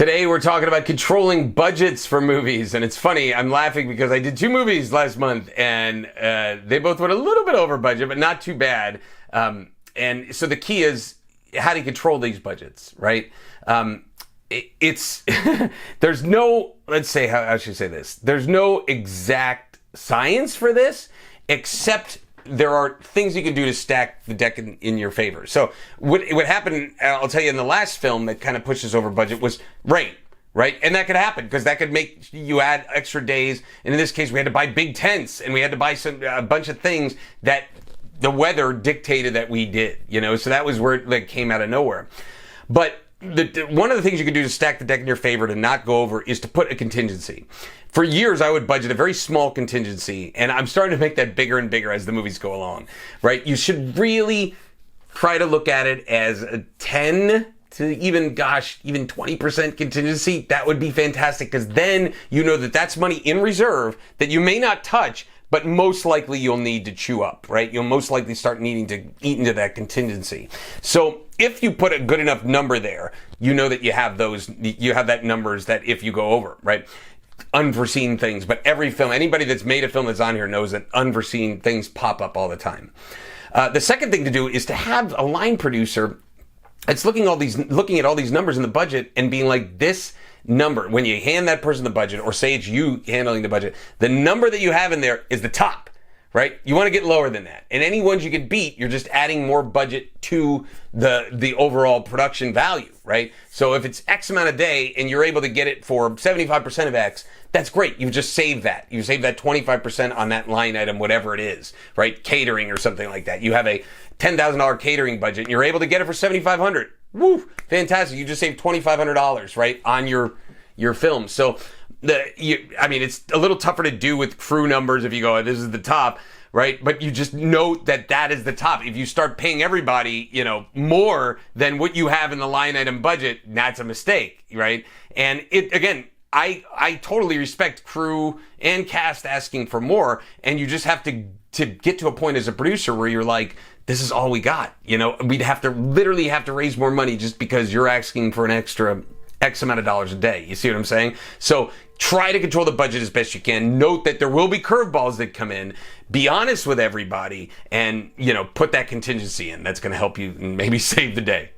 Today we're talking about controlling budgets for movies, and it's funny, I'm laughing because I did 2 movies last month, and they both went a little bit over budget, but not too bad. And so the key is how do you control these budgets, right? It's there's no, let's say, how should I say this? There's no exact science for this, except there are things you can do to stack the deck in your favor. So what happened, I'll tell you, in the last film that kind of pushes over budget was rain, right? And that could happen because that could make you add extra days. And in this case, we had to buy big tents and we had to buy a bunch of things that the weather dictated that we did, so that was where it came out of nowhere. But one of the things you can do to stack the deck in your favor to not go over is to put a contingency. For years, I would budget a very small contingency, and I'm starting to make that bigger and bigger as the movies go along, right? You should really try to look at it as a 10 to even 20% contingency. That would be fantastic, because then you know that that's money in reserve that you may not touch, but most likely you'll need to chew up, right? You'll most likely start needing to eat into that contingency. So if you put a good enough number there, you know that you have that numbers that if you go over, right? Unforeseen things, but every film, anybody that's made a film that's on here knows that unforeseen things pop up all the time. The second thing to do is to have a line producer that's looking at all these numbers in the budget and being like, this number, when you hand that person the budget, or say it's you handling the budget, the number that you have in there is the top, right? You want to get lower than that. And any ones you can beat, you're just adding more budget to the overall production value, right? So if it's X amount a day and you're able to get it for 75% of X, that's great. You just save that. You save that 25% on that line item, whatever it is, right? Catering or something like that. You have a $10,000 catering budget and you're able to get it for $7,500. Woo! Fantastic. You just saved $2,500, right, on your film. So it's a little tougher to do with crew numbers if you go, this is the top, right? But you just note that is the top. If you start paying everybody, more than what you have in the line item budget, that's a mistake, right? And I totally respect crew and cast asking for more, and you just have to get to a point as a producer where you're like, this is all we got. We'd literally have to raise more money just because you're asking for an extra X amount of dollars a day. You see what I'm saying? So try to control the budget as best you can. Note that there will be curveballs that come in. Be honest with everybody and, put that contingency in. That's going to help you and maybe save the day.